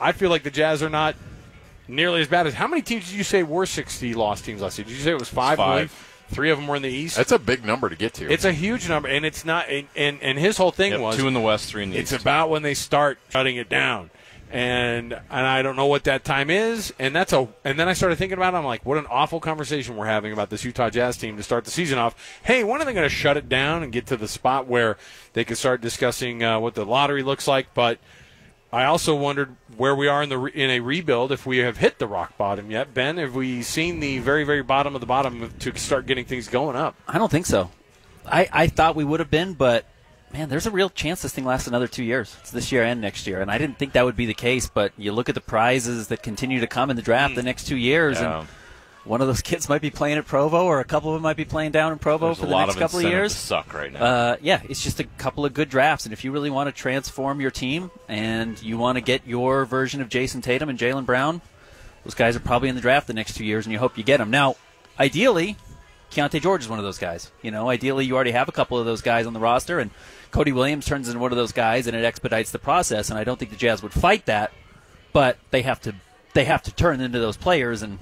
I feel like the Jazz are not nearly as bad as – how many teams did you say were 60-loss teams last year? Did you say it was 5? 5. 3 of them were in the East. That's a big number to get to. It's a huge number, and it's not. And his whole thing was 2 in the West, 3 in the East. It's about when they start shutting it down, and I don't know what that time is. And then I started thinking about it. I'm like, what an awful conversation we're having about this Utah Jazz team to start the season off. Hey, when are they going to shut it down and get to the spot where they can start discussing what the lottery looks like? But I also wondered where we are in a rebuild, if we have hit the rock bottom yet. Ben, have we seen the very, very bottom of the bottom to start getting things going up? I don't think so. I thought we would have been, but, man, there's a real chance this thing lasts another 2 years. It's this year and next year, and I didn't think that would be the case, but you look at the prizes that continue to come in the draft the next 2 years, and one of those kids might be playing at Provo, or a couple of them might be playing down in Provo for the next couple of years. Suck right now. Yeah, it's just a couple of good drafts, and if you really want to transform your team and you want to get your version of Jason Tatum and Jaylen Brown, those guys are probably in the draft the next 2 years, and you hope you get them. Now, ideally, Keontae George is one of those guys. Ideally, you already have a couple of those guys on the roster, and Cody Williams turns into one of those guys, and it expedites the process. And I don't think the Jazz would fight that, but they have to turn into those players, and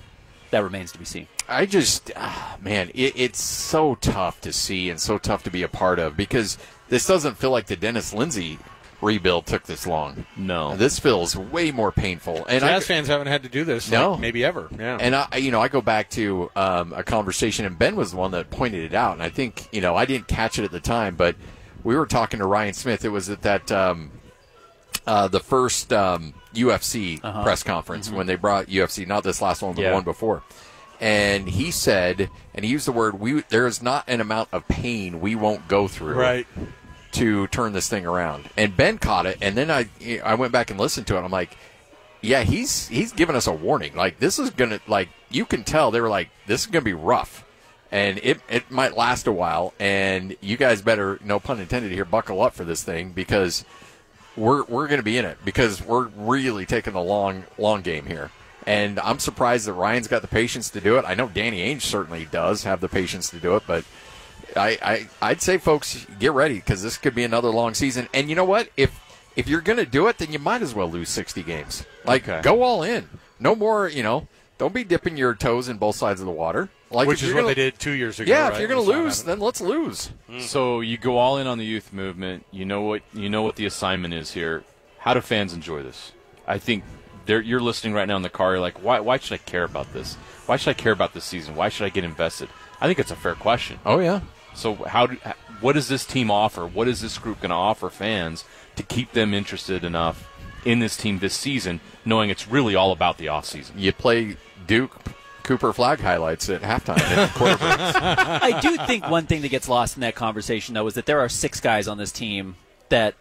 that remains to be seen. I just, man, it's so tough to see and so tough to be a part of, because this doesn't feel like the Dennis Lindsey rebuild took this long. No. This feels way more painful. And Jazz fans haven't had to do this maybe ever. Yeah. And I go back to a conversation, and Ben was the one that pointed it out, and I think, I didn't catch it at the time, but we were talking to Ryan Smith. It was at that the first UFC press conference when they brought UFC, not this last one, but the one before. And he said, and he used the word, there is not an amount of pain we won't go through to turn this thing around. And Ben caught it, and then I went back and listened to it. I'm like, yeah, he's giving us a warning. Like, this is going to, you can tell they were like, this is going to be rough. And it might last a while, and you guys better, no pun intended here, buckle up for this thing, because we're going to be in it, because we're really taking the long game here. And I'm surprised that Ryan's got the patience to do it. I know Danny Ainge certainly does have the patience to do it, but I'd say, folks, get ready, because this could be another long season. And you know what? If you're going to do it, then you might as well lose 60 games. Go all in. No more, don't be dipping your toes in both sides of the water. Which is what they did 2 years ago. Yeah, right? If you're going to lose, then let's lose. So you go all in on the youth movement. You know what the assignment is here. How do fans enjoy this? I think you're listening right now in the car. You're like, why should I care about this? Why should I care about this season? Why should I get invested? I think it's a fair question. Oh, yeah. So what does this team offer? What is this group going to offer fans to keep them interested enough in this team this season, knowing it's really all about the offseason? You play Duke Cooper flag highlights at halftime and quarter breaks. I do think one thing that gets lost in that conversation, though, is that there are 6 guys on this team that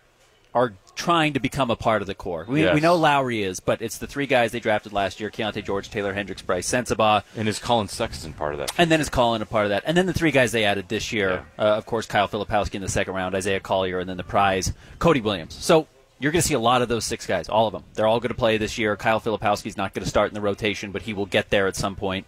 are trying to become a part of the core. We know Lowry is, but it's the 3 guys they drafted last year: Keontae George, Taylor Hendricks, Bryce Sensabaugh. And is Colin Sexton part of that? And then is Colin a part of that? And then the 3 guys they added this year, of course, Kyle Filipowski in the second round, Isaiah Collier, and then the prize, Cody Williams. So you're going to see a lot of those 6 guys, all of them. They're all going to play this year. Kyle Filipowski's not going to start in the rotation, but he will get there at some point.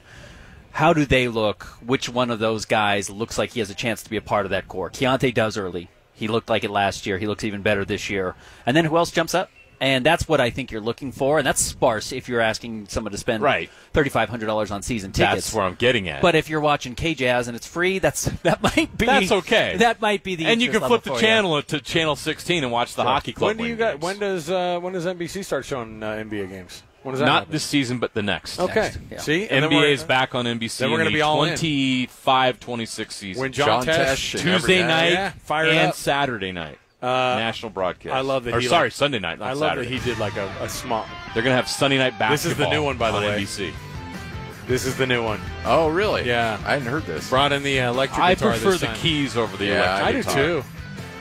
How do they look? Which one of those guys looks like he has a chance to be a part of that core? Keontae does early. He looked like it last year. He looks even better this year. And then who else jumps up? And that's what I think you're looking for. And that's sparse if you're asking someone to spend $3,500 on season tickets. That's where I'm getting at. But if you're watching K-Jazz and it's free, that might be... That's okay. That might be the And you can flip the channel to channel 16 and watch the hockey club. When does NBC start showing NBA games? When does that Not happen? this season, but the next. Okay. Yeah. See? NBA is back on NBC. Then we're going to be all in. 25-26 season. When John Tesh Tuesday night and up. Saturday night. National broadcast. I love that Sunday night, not Saturday. I love that he did like a small... They're going to have Sunday night basketball. This is the new one, by the way. NBC. This is the new one. Oh, really? Yeah. I hadn't heard this. Brought in the electric I guitar prefer this the time. keys over the electric guitar. I do, too.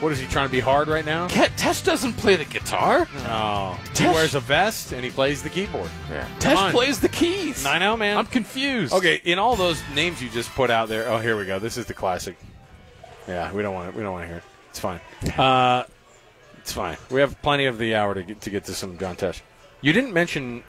What, is he trying to be hard right now? Tesh doesn't play the guitar. No. He wears a vest, and he plays the keyboard. Yeah. Tesh plays the keys. I know, man. I'm confused. Okay, in all those names you just put out there, oh, here we go. This is the classic. Yeah, we don't want to hear it. It's fine. It's fine. We have plenty of the hour to get to some John Tesh. You didn't mention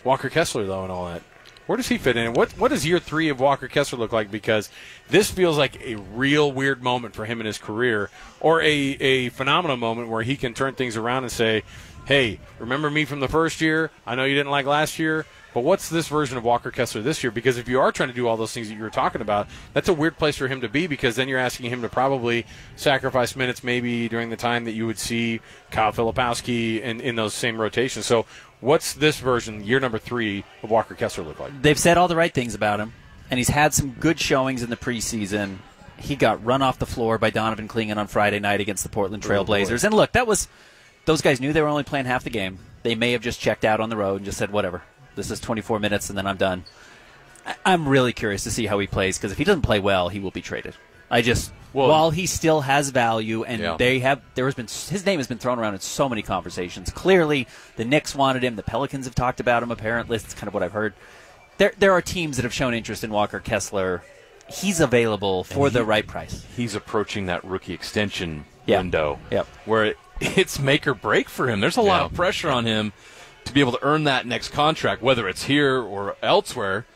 Walker Kessler, though, and all that. Where does he fit in? What does year 3 of Walker Kessler look like? Because this feels like a real weird moment for him in his career, or a phenomenal moment where he can turn things around and say, hey, remember me from the first year? I know you didn't like last year, but what's this version of Walker Kessler this year? Because if you are trying to do all those things that you were talking about, that's a weird place for him to be, because then you're asking him to probably sacrifice minutes maybe during the time that you would see Kyle Filipowski in those same rotations. So what's this version, year number 3, of Walker Kessler look like? They've said all the right things about him, and he's had some good showings in the preseason. He got run off the floor by Donovan Clingan on Friday night against the Portland Trailblazers. And look, those guys knew they were only playing half the game. They may have just checked out on the road and just said, whatever, this is 24 minutes and then I'm done. I'm really curious to see how he plays, because if he doesn't play well, he will be traded. While he still has value, and his name has been thrown around in so many conversations. Clearly, the Knicks wanted him. The Pelicans have talked about him, apparently. That's kind of what I've heard. There are teams that have shown interest in Walker Kessler. He's available for the right price. He's approaching that rookie extension window Yep. where it's make or break for him. There's a lot of pressure on him to be able to earn that next contract, whether it's here or elsewhere.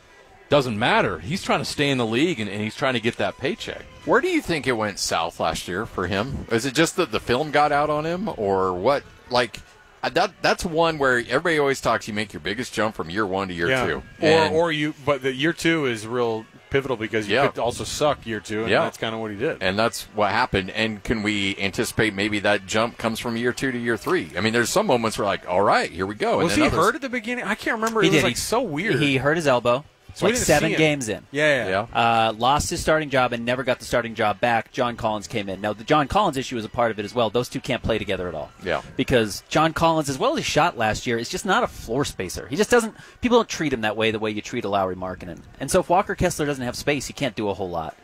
Doesn't matter. He's trying to stay in the league, and he's trying to get that paycheck. Where do you think it went south last year for him? Is it just that the film got out on him, or what? Like, that's one where everybody always talks, you make your biggest jump from year 1 to year 2. But the year 2 is real pivotal, because you could also suck year 2, and that's kind of what he did. And that's what happened. And can we anticipate maybe that jump comes from year 2 to year 3? I mean, there's some moments where like, all right, here we go. Was he hurt at the beginning? I can't remember. It was so weird. He hurt his elbow. So like 7 games in. Yeah. Lost his starting job and never got the starting job back. John Collins came in. Now, the John Collins issue is a part of it as well. Those two can't play together at all. Yeah. Because John Collins, as well as he shot last year, is just not a floor spacer. He just doesn't – people don't treat him that way the way you treat a Lauri Markkanen. And so if Walker Kessler doesn't have space, he can't do a whole lot.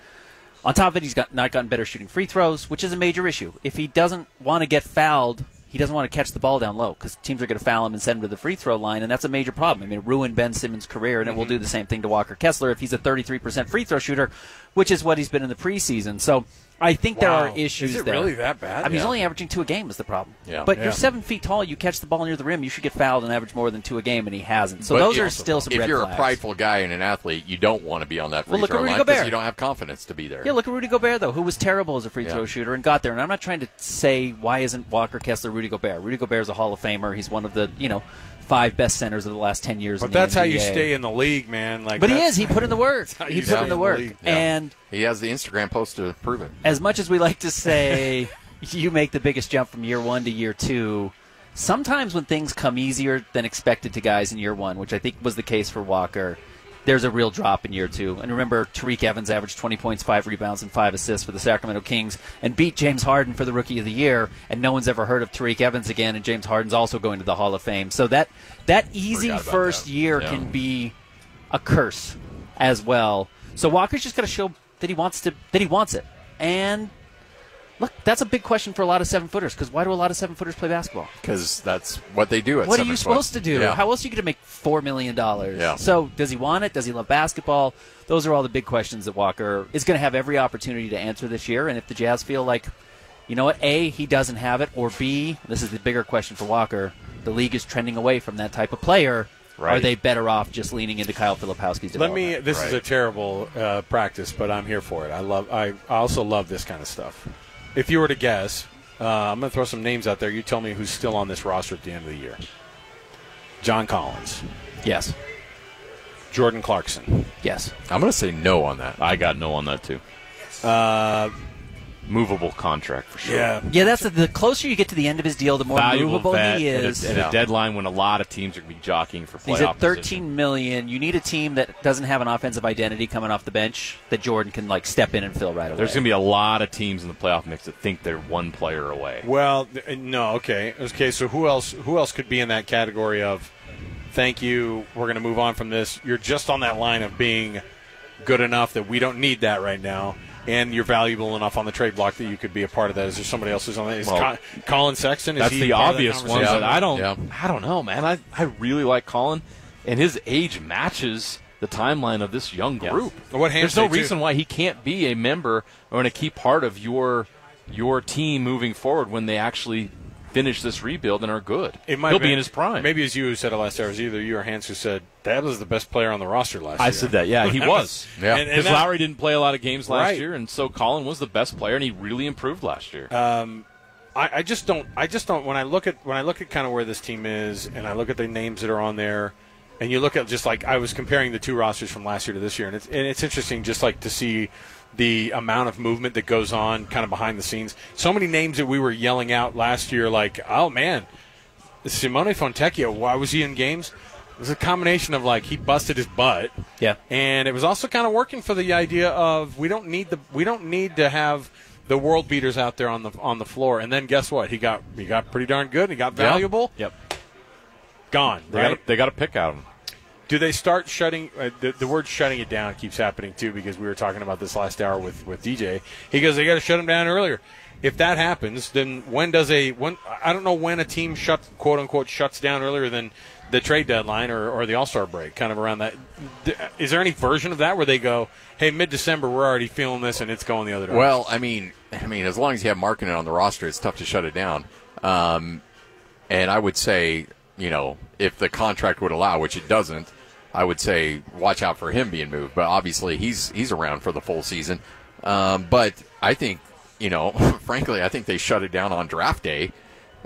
On top of it, he's not gotten better shooting free throws, which is a major issue. If he doesn't want to get fouled – he doesn't want to catch the ball down low, because teams are going to foul him and send him to the free throw line, and that's a major problem. I mean, it ruined Ben Simmons' career, and it will do the same thing to Walker Kessler if he's a 33% free throw shooter, which is what he's been in the preseason. So I think there are issues there. Is it really that bad? I mean, he's only averaging 2 a game is the problem. Yeah. But you're 7 feet tall, you catch the ball near the rim, you should get fouled and average more than 2 a game, and he hasn't. So those are still some red flags. If you're a prideful guy and an athlete, you don't want to be on that free throw line because you don't have confidence to be there. Yeah, look at Rudy Gobert, though, who was terrible as a free throw shooter and got there. And I'm not trying to say, why isn't Walker Kessler Rudy Gobert? Rudy Gobert's a Hall of Famer. He's one of the, 5 best centers of the last 10 years in the NBA. But that's how you stay in the league, man. But he is. He put in the work. He put in the work. And he has the Instagram post to prove it. As much as we like to say you make the biggest jump from year 1 to year 2, sometimes when things come easier than expected to guys in year 1, which I think was the case for Walker, there's a real drop in year 2. And remember, Tariq Evans averaged 20 points, 5 rebounds, and 5 assists for the Sacramento Kings and beat James Harden for the Rookie of the Year, and no one's ever heard of Tariq Evans again, and James Harden's also going to the Hall of Fame. So that easy first year can be a curse as well. So Walker's just got to show that he wants it. And look, that's a big question for a lot of 7-footers, because why do a lot of 7-footers play basketball? Because that's what they do at 7 foot. What are you supposed to do? How else are you going to make $4 million? Yeah. So does he want it? Does he love basketball? Those are all the big questions that Walker is going to have every opportunity to answer this year. And if the Jazz feel like, you know what, A, he doesn't have it, or B, this is the bigger question for Walker, the league is trending away from that type of player. Right. Are they better off just leaning into Kyle Filipowski's development? This is a terrible practice, but I'm here for it. I also love this kind of stuff. If you were to guess, I'm going to throw some names out there. You tell me who's still on this roster at the end of the year. John Collins. Yes. Jordan Clarkson. Yes. I'm going to say no on that. I got no on that, too. Movable contract for sure. Yeah, that's the closer you get to the end of his deal, the more movable he is. At a deadline when a lot of teams are going to be jockeying for playoff He's at $13 position. million. You need a team that doesn't have an offensive identity coming off the bench that Jordan can step in and fill right away. There's going to be a lot of teams in the playoff mix that think they're one player away. Well, no, okay. So who else could be in that category of thank you, we're going to move on from this. You're just on that line of being good enough that we don't need that right now. And you're valuable enough on the trade block that you could be a part of that. Is there somebody else who's on that? Is Colin Sexton? That's the obvious one. But I don't know, man. I really like Colin, and his age matches the timeline of this young group. Yeah. There's no reason why he can't be a member or a key part of your team moving forward when they actually finish this rebuild and are good. He'll be in his prime. Maybe as you said it last hour, it was either you or Hans who said that was the best player on the roster last year. I said that, yeah, he was. Because and Lowry didn't play a lot of games last year, and so Colin was the best player, and he really improved last year. I just don't. When I look at kind of where this team is, and I look at the names that are on there, and you look at just like I was comparing the two rosters from last year to this year, and it's interesting just like to see the amount of movement that goes on kind of behind the scenes. So many names that we were yelling out last year, like, oh man, Simone Fontecchio, why was he in games? It was a combination of like he busted his butt, and it was also kind of working for the idea of we don't need to have the world beaters out there on the floor. And then guess what? He got pretty darn good. He got valuable. Yep. Gone. Right? They got to pick out him. Do they start shutting the word shutting it down keeps happening too, because we were talking about this last hour with DJ. He goes, they got to shut him down earlier. If that happens, then when I don't know when a team quote unquote shuts down earlier than the trade deadline or the All-Star break, kind of around that. Is there any version of that where they go, hey, mid-December we're already feeling this and it's going the other direction? Well, I mean, as long as you have marketing on the roster, it's tough to shut it down. And I would say, if the contract would allow, which it doesn't, I would say watch out for him being moved. But obviously he's around for the full season. But I think, frankly, I think they shut it down on draft day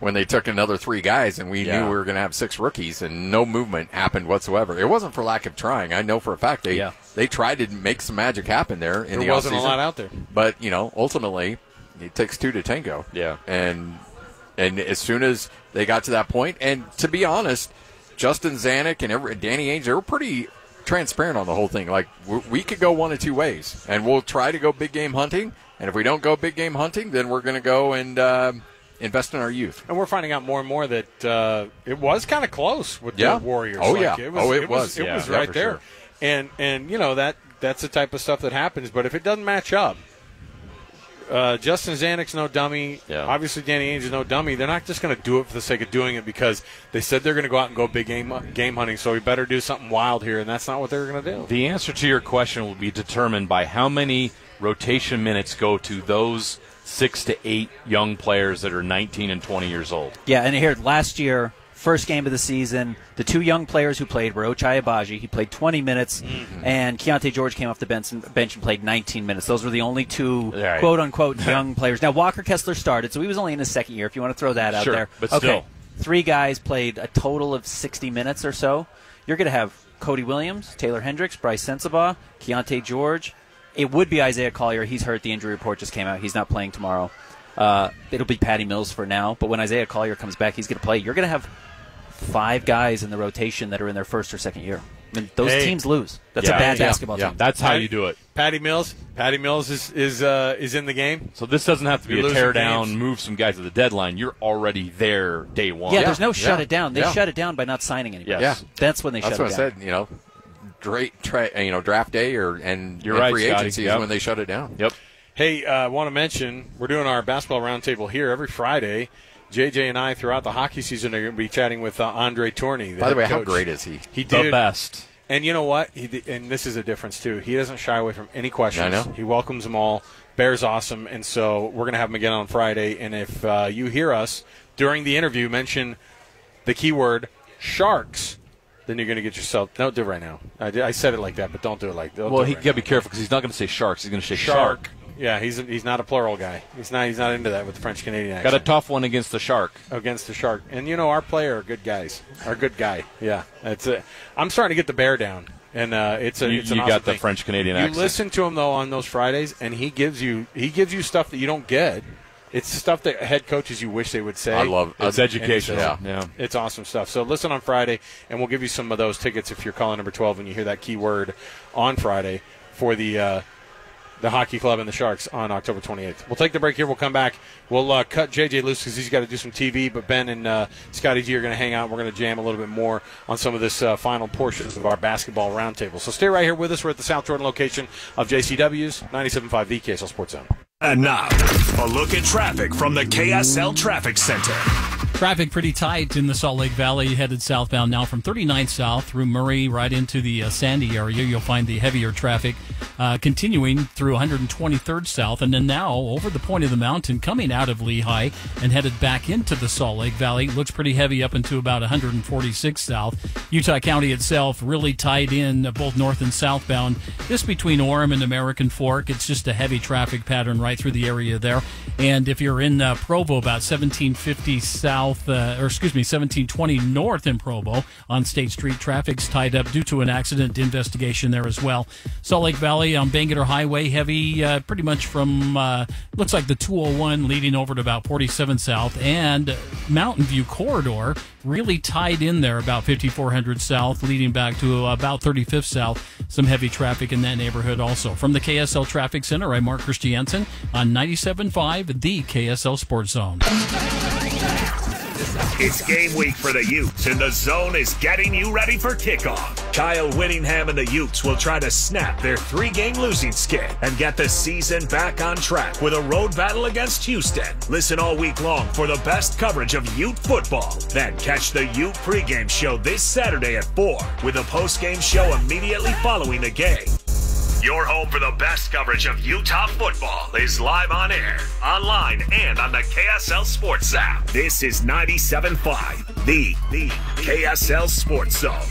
when they took another 3 guys and we knew we were going to have 6 rookies and no movement happened whatsoever. It wasn't for lack of trying. I know for a fact they tried to make some magic happen there in the offseason. There wasn't a lot out there. But, ultimately it takes 2 to tango. Yeah. And as soon as they got to that point, and to be honest, Justin Zanuck and Danny Ainge, they were pretty transparent on the whole thing. Like, we could go one of 2 ways, and we'll try to go big game hunting. And if we don't go big game hunting, then we're going to go and invest in our youth. And we're finding out more and more that it was kind of close with the Warriors. Oh, like, yeah. It was right there. Sure. And that's the type of stuff that happens. But if it doesn't match up, Justin Zanuck's no dummy. Yeah. Obviously, Danny Ainge is no dummy. They're not just going to do it for the sake of doing it because they said they're going to go out and go big game hunting, so we better do something wild here, and that's not what they're going to do. The answer to your question will be determined by how many rotation minutes go to those 6 to 8 young players that are 19 and 20 years old. Yeah, and here, last year, first game of the season, the 2 young players who played were Ochai Agbaji. He played 20 minutes, and Keontae George came off the bench and played 19 minutes. Those were the only 2 quote-unquote young players. Now, Walker Kessler started, so he was only in his second year, if you want to throw that out there. But still. 3 guys played a total of 60 minutes or so. You're going to have Cody Williams, Taylor Hendricks, Bryce Sensabaugh, Keontae George. It would be Isaiah Collier. He's hurt. The injury report just came out. He's not playing tomorrow. It'll be Patty Mills for now. But when Isaiah Collier comes back, he's going to play. You're going to have 5 guys in the rotation that are in their first or second year. I mean, those teams lose. That's a bad basketball team. That's how you do it. Patty Mills is in the game. So this doesn't have to be a tear down, move some guys at the deadline. You're already there day one. Yeah, there's no shut it down. They shut it down by not signing anybody. Yes. That's when they shut it down. That's what I said, draft day and right, free Scotty. agency is when they shut it down. Yep. Hey, I want to mention we're doing our basketball roundtable here every Friday. JJ and I, throughout the hockey season, are going to be chatting with Andre Tourney. By the way, coach. how great is he? The best. And you know what? And this is a difference, too. He doesn't shy away from any questions. I know. He welcomes them all. Bear's awesome. And so we're going to have him again on Friday. And if you hear us during the interview mention the keyword Sharks, then you're going to get yourself – don't do it right now. I said it like that, but don't do it like that. Well, he got to be careful because he's not going to say Sharks. He's going to say Shark. Yeah, he's not a plural guy. He's not into that with the French Canadian accent. Got a tough one against the Shark. Against the Shark, and our player are good guys. Our good guy. Yeah, I'm starting to get the Bear down, and it's an awesome got the thing. French Canadian accent. You listen to him though on those Fridays, and he gives you stuff that you don't get. It's stuff that head coaches you wish they would say. I love it's educational. Yeah. It's awesome stuff. So listen on Friday, and we'll give you some of those tickets if you're calling number 12 and you hear that keyword on Friday for the Hockey Club and the Sharks on October 28th. We'll take the break here. We'll come back. We'll cut JJ loose because he's got to do some TV, but Ben and Scotty G are going to hang out. We're going to jam a little bit more on some of this final portions of our basketball roundtable. So stay right here with us. We're at the South Jordan location of JCW's 97.5 The KSL Sports Zone. And now, a look at traffic from the KSL Traffic Center. Traffic pretty tight in the Salt Lake Valley, headed southbound now from 39th south through Murray right into the Sandy area. You'll find the heavier traffic continuing through 123rd south, and then now over the point of the mountain coming out of Lehigh and headed back into the Salt Lake Valley. Looks pretty heavy up into about 146th south. Utah County itself really tied in both north and southbound. This between Orem and American Fork. It's just a heavy traffic pattern right through the area there. And if you're in Provo, about 1750 south, 1720 north in Provo on State Street, traffic's tied up due to an accident investigation there as well. Salt Lake Valley on Bangerter Highway, heavy pretty much from, looks like the 201 leading over to about 47 south, and Mountain View Corridor really tied in there about 5400 south, leading back to about 35th south. Some heavy traffic in that neighborhood also. From the KSL Traffic Center, I'm Mark Christiansen on 97.5, the KSL Sports Zone. It's game week for the Utes, and the Zone is getting you ready for kickoff. Kyle Whittingham and the Utes will try to snap their 3-game losing skid and get the season back on track with a road battle against Houston. Listen all week long for the best coverage of Ute football. Then catch the Ute pregame show this Saturday at 4 with a postgame show immediately following the game. Your home for the best coverage of Utah football is live on air, online, and on the KSL Sports app. This is 97.5, the KSL Sports Zone.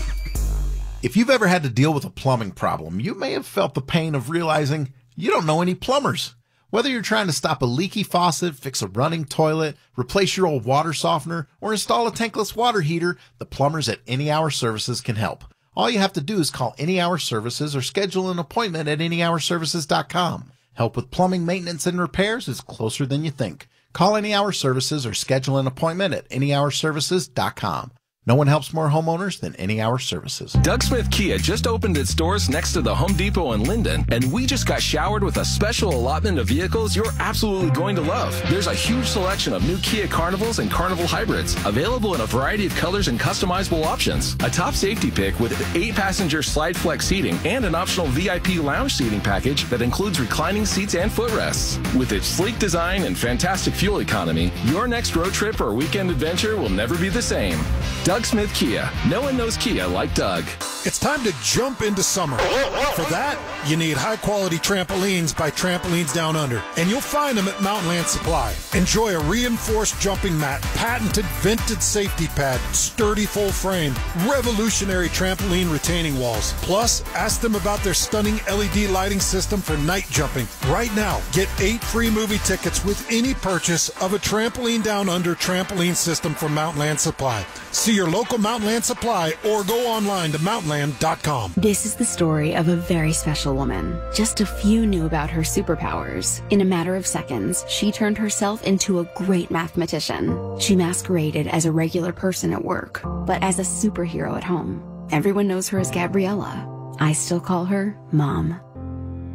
If you've ever had to deal with a plumbing problem, you may have felt the pain of realizing you don't know any plumbers. Whether you're trying to stop a leaky faucet, fix a running toilet, replace your old water softener, or install a tankless water heater, the plumbers at Any Hour Services can help. All you have to do is call Any Hour Services or schedule an appointment at anyhourservices.com. Help with plumbing maintenance and repairs is closer than you think. Call Any Hour Services or schedule an appointment at anyhourservices.com. No one helps more homeowners than Any Hour Services. Doug Smith Kia just opened its doors next to the Home Depot in Linden, and we just got showered with a special allotment of vehicles you're absolutely going to love. There's a huge selection of new Kia Carnivals and Carnival Hybrids, available in a variety of colors and customizable options. A top safety pick with 8-passenger slide flex seating and an optional VIP lounge seating package that includes reclining seats and footrests. With its sleek design and fantastic fuel economy, your next road trip or weekend adventure will never be the same. Doug Smith Kia. No one knows Kia like Doug. It's time to jump into summer. For that, you need high-quality trampolines by Trampolines Down Under, and you'll find them at Mountain Land Supply. Enjoy a reinforced jumping mat, patented vented safety pad, sturdy full frame, revolutionary trampoline retaining walls. Plus, ask them about their stunning LED lighting system for night jumping. Right now, get 8 free movie tickets with any purchase of a Trampoline Down Under trampoline system from Mountain Land Supply. See your local Mountain Land Supply or go online to mountainland.com. This is the story of a very special woman. Just a few knew about her superpowers. In a matter of seconds, she turned herself into a great mathematician. She masqueraded as a regular person at work, but as a superhero at home. Everyone knows her as Gabriella. I still call her Mom.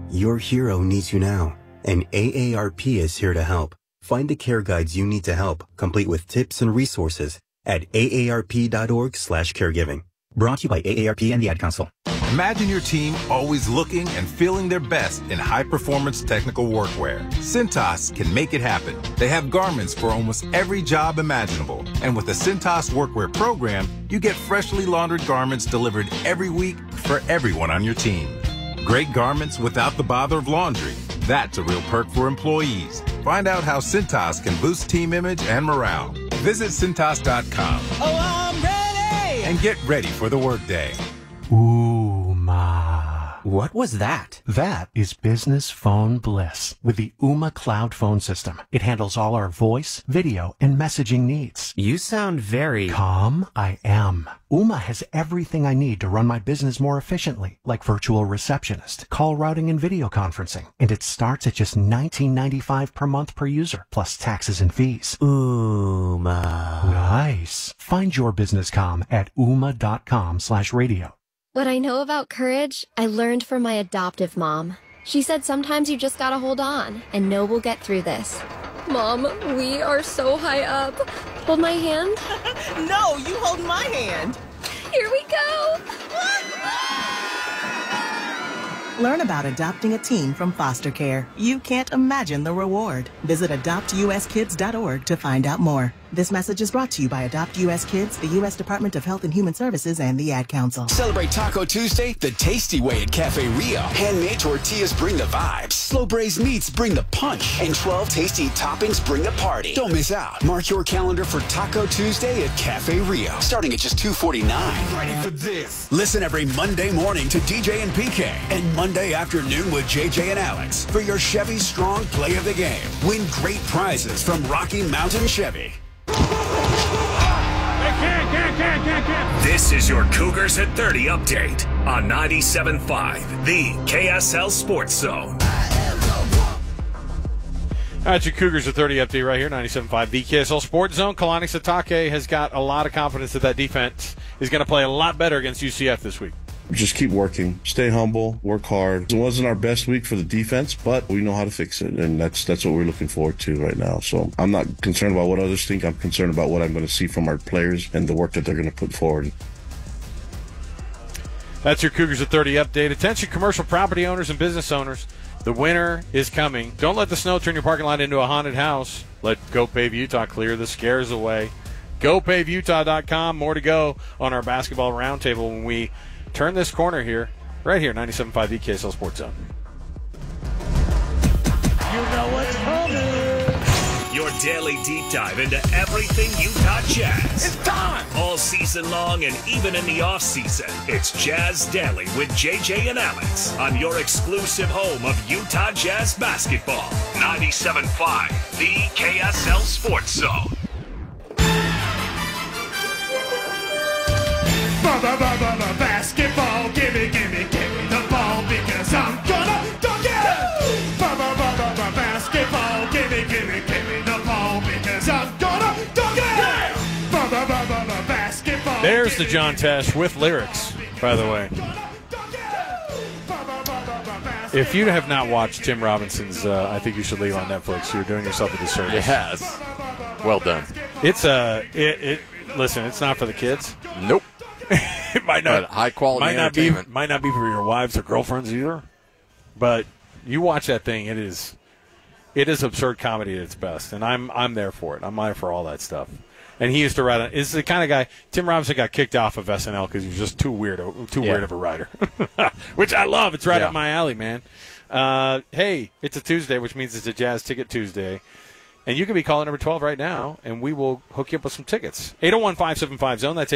Your hero needs you now, and AARP is here to help. Find the care guides you need to help, complete with tips and resources at aarp.org/caregiving. Brought to you by AARP and the Ad Council. Imagine your team always looking and feeling their best in high-performance technical workwear. Cintas can make it happen. They have garments for almost every job imaginable. And with the Cintas Workwear program, you get freshly laundered garments delivered every week for everyone on your team. Great garments without the bother of laundry. That's a real perk for employees. Find out how Cintas can boost team image and morale. Visit Cintas.com. Oh, I'm ready! And get ready for the workday. Ooma. What was that? That is business phone bliss with the Ooma Cloud Phone System. It handles all our voice, video, and messaging needs. You sound very... Calm. I am. Ooma has everything I need to run my business more efficiently, like virtual receptionist, call routing, and video conferencing. And it starts at just $19.95 per month per user, plus taxes and fees. Ooma. Nice. Find your business calm at ooma.com/radio. What I know about courage, I learned from my adoptive mom. She said sometimes you just gotta hold on and know we'll get through this. Mom, we are so high up. Hold my hand. No, you hold my hand. Here we go. Learn about adopting a teen from foster care. You can't imagine the reward. Visit adoptuskids.org to find out more. This message is brought to you by Adopt U.S. Kids, the U.S. Department of Health and Human Services, and the Ad Council. Celebrate Taco Tuesday the tasty way at Cafe Rio. Handmade tortillas bring the vibes. Slow braised meats bring the punch. And 12 tasty toppings bring the party. Don't miss out. Mark your calendar for Taco Tuesday at Cafe Rio. Starting at just $2.49. Ready for this? Listen every Monday morning to DJ and PK. And Monday afternoon with JJ and Alex for your Chevy Strong Play of the Game. Win great prizes from Rocky Mountain Chevy. This is your Cougars at 30 update on 97.5, the KSL Sports Zone. That's your Cougars at 30 update right here, 97.5, the KSL Sports Zone. Kalani Sitake has got a lot of confidence that that defense is going to play a lot better against UCF this week. Just keep working, stay humble, work hard. It wasn't our best week for the defense, but we know how to fix it, and that's what we're looking forward to right now. So I'm not concerned about what others think. I'm concerned about what I'm going to see from our players and the work that they're going to put forward. That's your Cougars at 30 update. Attention commercial property owners and business owners. The winter is coming. Don't let the snow turn your parking lot into a haunted house. Let GoPave Utah clear the scares away. GoPaveUtah.com. More to go on our basketball roundtable when we turn this corner here, right here, 97.5 the KSL Sports Zone. You know what's coming. Your daily deep dive into everything Utah Jazz. It's time! All season long and even in the off-season, it's Jazz Daily with JJ and Alex on your exclusive home of Utah Jazz basketball. 97.5, the KSL Sports Zone. Basketball, gimme the ball because I'm gonna dunk it! Basketball, gimme the ball because I'm gonna dunk it! Basketball. There's the John Tesh with lyrics, by the way. If you have not watched Tim Robinson's I Think You Should Leave on Netflix, you're doing yourself a disservice. Yes. Well done. It's listen, it's not for the kids. Nope. It might not. But high quality entertainment. Might not be for your wives or girlfriends either. But you watch that thing, it is absurd comedy at its best, and I'm there for it. I'm there for all that stuff. And he used to write. Is the kind of guy. Tim Robinson got kicked off of SNL because he was just too weird of a writer, which I love. It's right up my alley, man. Hey, it's a Tuesday, which means it's a Jazz Ticket Tuesday. And you can be calling number 12 right now, and we will hook you up with some tickets. 801-575-ZONE. That's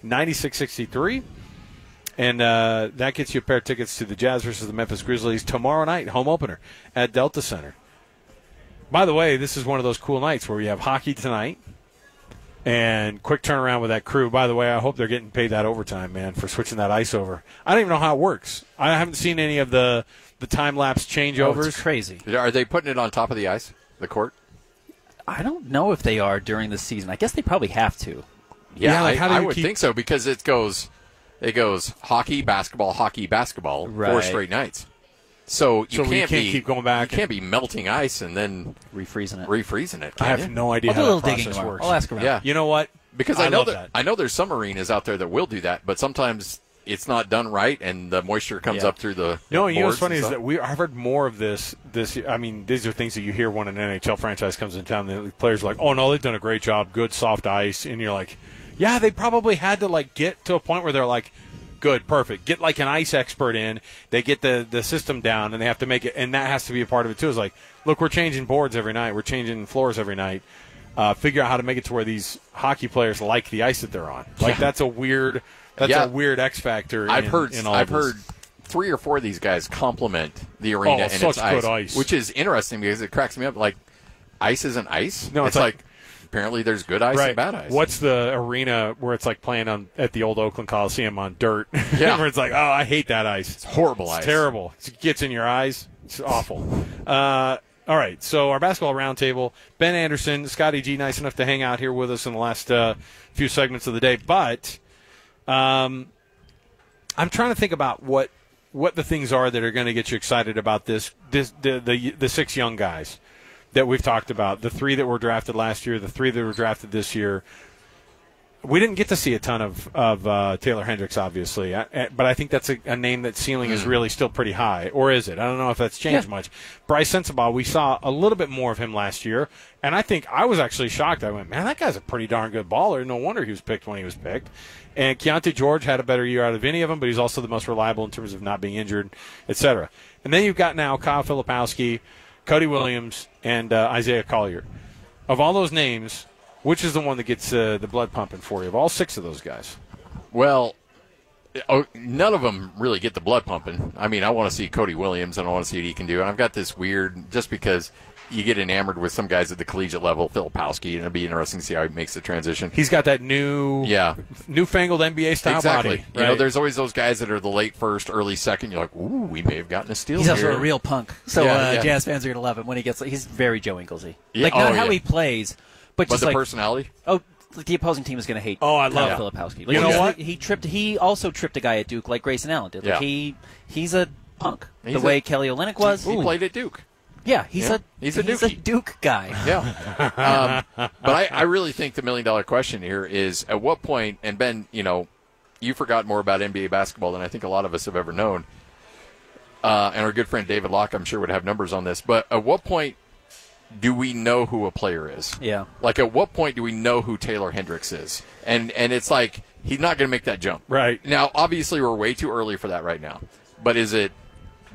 801-575-9663. And that gets you a pair of tickets to the Jazz versus the Memphis Grizzlies tomorrow night, home opener at Delta Center. By the way, this is one of those cool nights where we have hockey tonight and quick turnaround with that crew. By the way, I hope they're getting paid that overtime, man, for switching that ice over. I don't even know how it works. I haven't seen any of the time-lapse changeovers. Oh, it's crazy. Are they putting it on top of the ice? The court? I don't know if they are during the season. I guess they probably have to. Yeah, I would think so because it goes hockey, basketball, 4 straight nights. So you can't keep going back. You can't be melting ice and then refreezing it. I have no idea how that process works. I'll ask around. Yeah. You know what? Because I know there's some arenas out there that will do that, but sometimes it's not done right, and the moisture comes up through the you know what's funny is that I've heard more of this. I mean, these are things that you hear when an NHL franchise comes in town. The players are like, "Oh no, they've done a great job, good soft ice," and you're like, "Yeah, they probably had to get to a point where they're like, good, perfect, get like an ice expert in. They get the system down, and they have to make it, and that has to be a part of it too. It's like, look, we're changing boards every night, we're changing floors every night. Figure out how to make it to where these hockey players like the ice that they're on. Like that's a weird." That's a weird X factor. I've heard 3 or 4 of these guys compliment the arena and its ice, which is interesting because it cracks me up. Like, ice isn't ice. No, it's like apparently there's good ice and bad ice. What's the arena where it's like playing at the old Oakland Coliseum on dirt? Yeah, where it's like, oh, I hate that ice. It's horrible ice. It's terrible. It gets in your eyes. It's awful. All right, so our basketball roundtable. Ben Anderson, Scotty G, nice enough to hang out here with us in the last few segments of the day, but. I'm trying to think about what the things are that are going to get you excited about the 6 young guys that we've talked about, the 3 that were drafted last year, the 3 that were drafted this year. we didn't get to see a ton of Taylor Hendricks, obviously, but I think that's a name that ceiling is really still pretty high, or is it? I don't know if that's changed much. Bryce Sensabaugh, we saw a little bit more of him last year, and I think I was actually shocked. I went, man, that guy's a pretty darn good baller. No wonder he was picked when he was picked. And Keontae George had a better year out of any of them, but he's also the most reliable in terms of not being injured, etc. And then you've got now Kyle Filipowski, Cody Williams, and Isaiah Collier. Of all those names, which is the one that gets the blood pumping for you of all 6 of those guys? Well, none of them really get the blood pumping. I mean, I want to see Cody Williams, and I want to see what he can do. And I've got this weird, just because you get enamored with some guys at the collegiate level, Filipowski, and it'll be interesting to see how he makes the transition. He's got that newfangled NBA-style body. Right? You know, there's always those guys that are the late first, early second. You're like, ooh, we may have gotten a steal He's here. also a real punk. So Jazz fans are going to love him when he gets – he's very Joe Inglesy. Yeah. Like, not how he plays – But just the personality? Oh, the opposing team is going to hate. Oh, I love Filipowski. Like, you know what? He also tripped a guy at Duke like Grayson Allen did. Like he's a punk. The way Kelly Olynyk was. He played at Duke. Yeah, he's a Duke guy. Yeah. But I really think the $1 million question here is at what point, and Ben, you know, you forgot more about NBA basketball than I think a lot of us have ever known. And our good friend David Locke, I'm sure, would have numbers on this. But at what point do we know who a player is? Yeah. Like, at what point do we know who Taylor Hendricks is? And it's like, he's not going to make that jump. Right. Now, obviously, we're way too early for that right now. But is it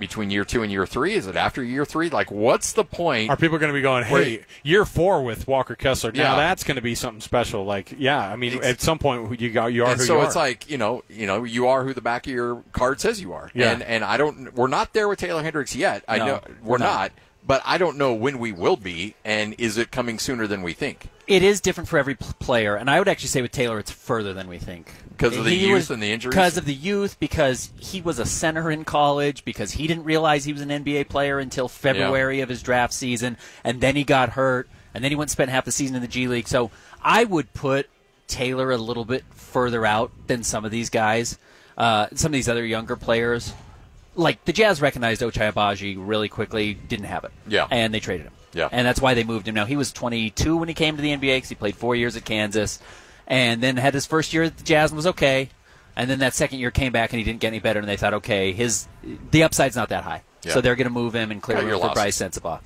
between year 2 and year 3? Is it after year 3? Like, what's the point? Are people going to be going, hey, year 4 with Walker Kessler, now Yeah. that's going to be something special? Like, I mean, at some point, you are and who so you are. it's like, you know, you are who the back of your card says you are. Yeah. And we're not there with Taylor Hendricks yet. I know we're not. But I don't know when we will be, and is it coming sooner than we think? It is different for every player, and I would actually say with Taylor it's further than we think. Because of the youth and the injuries? Because of the youth, because he was a center in college, because he didn't realize he was an NBA player until February of his draft season, and then he got hurt, and then he went and spent half the season in the G League. So I would put Taylor a little bit further out than some of these guys, some of these other younger players. Like, the Jazz recognized Ochai Agbaji really quickly, didn't have it. Yeah. And they traded him. Yeah. And that's why they moved him. Now, he was 22 when he came to the NBA because he played 4 years at Kansas, and then had his first year at the Jazz and was okay. And then that second year came back and he didn't get any better, and they thought, okay, the upside's not that high. Yeah. So they're going to move him and clear room for Bryce Sensabaugh.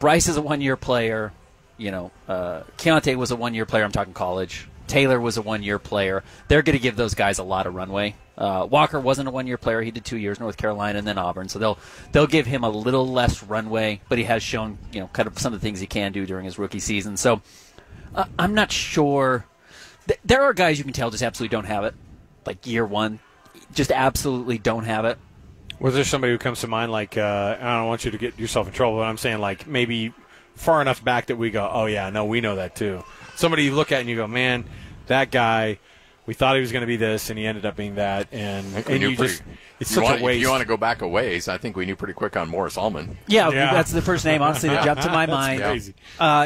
Bryce is a one-year player. You know, Keontae was a one-year player. I'm talking college. Taylor was a one-year player. They're going to give those guys a lot of runway. Walker wasn't a one-year player. He did 2 years, North Carolina and then Auburn. So they'll give him a little less runway, but he has shown, you know, kind of some of the things he can do during his rookie season. So I'm not sure. There are guys you can tell just absolutely don't have it, like year one, just absolutely don't have it. Was there somebody who comes to mind, like, I don't want you to get yourself in trouble, but I'm saying, like, maybe far enough back that we go, oh, yeah, no, we know that too. Somebody you look at and you go, man, that guy, we thought he was going to be this, and he ended up being that. And it's such a waste. If you want to go back a ways, I think we knew pretty quick on Morris Ullman. Yeah, that's the first name, honestly, that jumped to my mind. Crazy.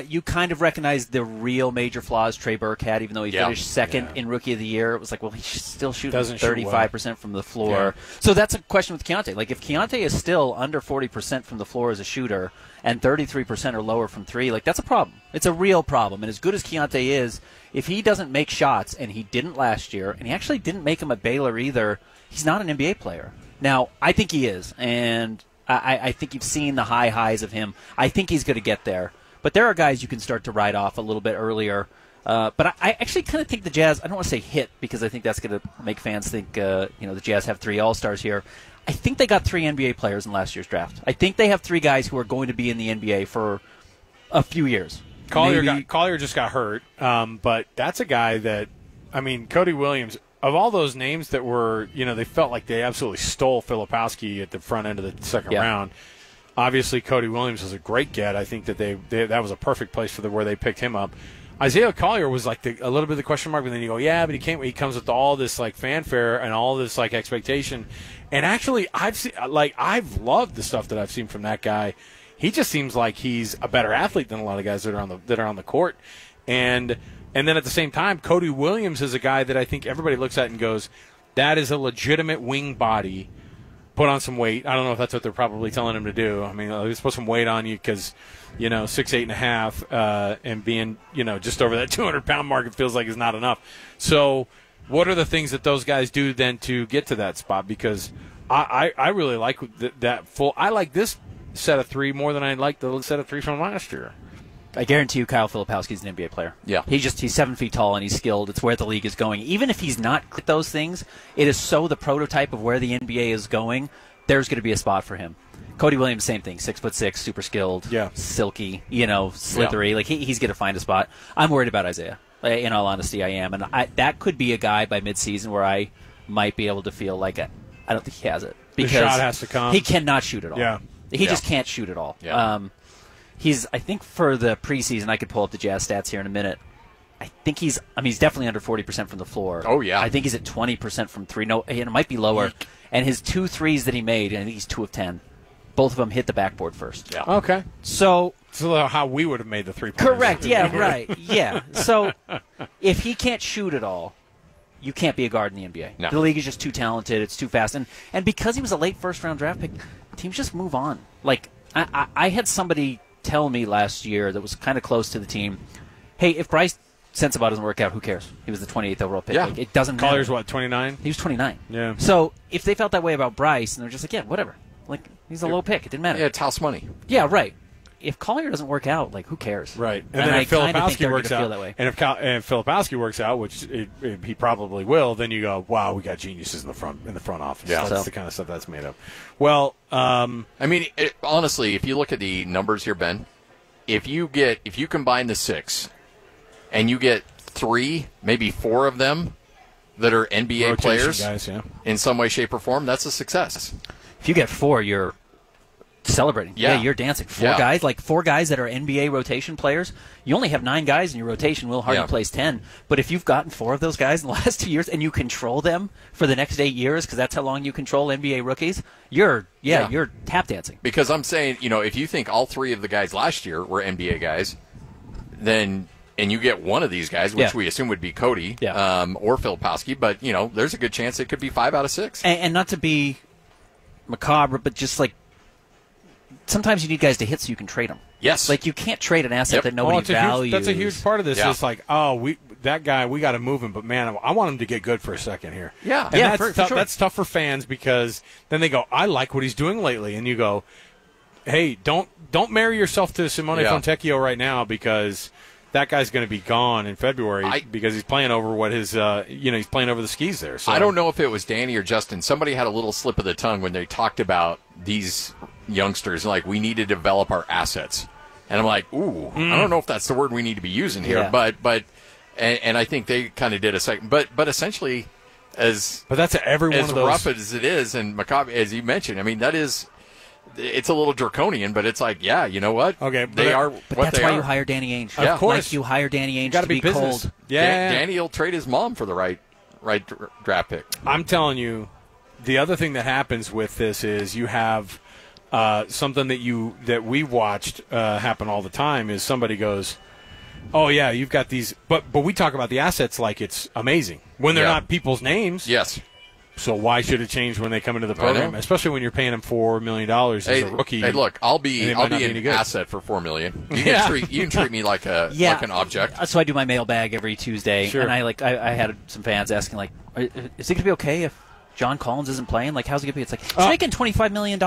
You kind of recognize the real major flaws Trey Burke had, even though he finished second in Rookie of the Year. It was like, well, he's still shooting 35% from the floor. Yeah. So that's a question with Keontae. Like, if Keontae is still under 40% from the floor as a shooter and 33% or lower from three, like, that's a problem. It's a real problem. And as good as Keontae is, if he doesn't make shots, and he didn't last year, and he actually didn't make them at Baylor either, he's not an NBA player. Now, I think he is, and I think you've seen the high highs of him. I think he's going to get there. But there are guys you can start to write off a little bit earlier. But I actually kind of think the Jazz, I don't want to say hit, because I think that's going to make fans think the Jazz have 3 All-Stars here. I think they got 3 NBA players in last year's draft. I think they have 3 guys who are going to be in the NBA for a few years. Collier just got hurt, but that's a guy that, I mean, Cody Williams, of all those names that were, they felt like they absolutely stole Filipowski at the front end of the second round. Obviously, Cody Williams was a great get. I think that that was a perfect place for where they picked him up. Isaiah Collier was like a little bit of the question mark, but then you go, yeah, but he comes with all this like fanfare and all this like expectation. And actually, I've loved the stuff that I've seen from that guy. He just seems like he's a better athlete than a lot of guys that are on the court. And then at the same time, Cody Williams is a guy that I think everybody looks at and goes, that is a legitimate wing body put on some weight. I don't know if that's what they're probably telling him to do. I mean, let's put some weight on you because, 6'8.5", and being, just over that 200-pound mark, it feels like is not enough. So what are the things that those guys do then to get to that spot? Because I really like that full. I like this set of three more than I like the set of three from last year. I guarantee you Kyle Filipowski's an NBA player. Yeah. He's 7 feet tall and he's skilled. It's where the league is going. Even if he's not at those things, it is so the prototype of where the NBA is going, there's going to be a spot for him. Cody Williams, same thing. 6'6", super skilled, silky, slithery. Like he's going to find a spot. I'm worried about Isaiah. In all honesty, I am. And that could be a guy by midseason where I might be able to feel like I don't think he has it. Because the shot has to come. He cannot shoot at all. Yeah. He just can't shoot at all. Yeah. I think for the preseason, I could pull up the Jazz stats here in a minute. I think he's definitely under 40% from the floor. Oh, yeah. I think he's at 20% from three. No, it might be lower. And his 2 threes that he made, I think he's 2 of 10. Both of them hit the backboard first. Yeah. Okay. So how we would have made the 3 pointers. Correct. Yeah, right. Yeah. So if he can't shoot at all, you can't be a guard in the NBA. No. The league is just too talented. It's too fast. And because he was a late first-round draft pick, teams just move on. Like, I had somebody tell me last year that was kind of close to the team, hey, if Bryce Sensabaugh doesn't work out, who cares? He was the 28th overall pick. Yeah. Like, it doesn't matter. Collier's what, 29? He was 29. Yeah. So if they felt that way about Bryce, and they're just like, yeah, whatever. Like, he's a low pick. It didn't matter. Yeah, it's house money. Yeah, right. If Collier doesn't work out, like, who cares? Right. And then I if kinda think Filipowski they're works gonna out, feel that way. and if Filipowski works out, which he probably will, then you go, wow, we got geniuses in the front office. Yeah. That's the kind of stuff that's made of. Well, honestly, if you look at the numbers here, Ben, if you combine the 6 and you get 3, maybe 4 of them that are NBA rotation players guys, in some way, shape, or form, that's a success. If you get 4, you're celebrating. Yeah. You're dancing. 4 guys, like 4 guys that are NBA rotation players. You only have 9 guys in your rotation. Will Hardy plays 10. But if you've gotten 4 of those guys in the last 2 years and you control them for the next 8 years, because that's how long you control NBA rookies, you're tap dancing. Because I'm saying, if you think all 3 of the guys last year were NBA guys, then and you get one of these guys, which we assume would be Cody or Filipowski, but there's a good chance it could be 5 out of 6. And not to be macabre, but just like sometimes you need guys to hit so you can trade them. Yes. Like you can't trade an asset that nobody values. That's a huge part of this. It's like, that guy, we got to move him, but man, I want him to get good for a second here. Yeah. And yeah, that's for tough. sure. That's tough for fans because then they go, I like what he's doing lately, and you go, hey, don't marry yourself to Simone Fontecchio right now because that guy's going to be gone in February because he's playing over what his he's playing over the skis there. So I don't know if it was Danny or Justin. Somebody had a little slip of the tongue when they talked about these youngsters, like we need to develop our assets. And I'm like, ooh, I don't know if that's the word we need to be using here, but I think they kind of did a second, but essentially but that's every one as of those rough as it is, and Maccabi, as you mentioned, I mean it's a little draconian, but it's like, you know what? Okay, they are. But what that's they why are. you hire Danny Ainge. Of course, like you hire Danny Ainge to be business. cold. Yeah, Danny will trade his mom for the right draft pick. I'm telling you, the other thing that happens with this is you have something that we watched happen all the time is somebody goes, oh yeah, you've got these, but we talk about the assets like it's amazing when they're not people's names. Yes. So why should it change when they come into the program, especially when you're paying them $4 million as a rookie? Hey, look, I'll be an good. asset for $4 million. You can treat me like an object. So I do my mailbag every Tuesday, and I had some fans asking like, is it going to be okay if John Collins isn't playing? Like, how's it going to be? It's like he's making $25 million.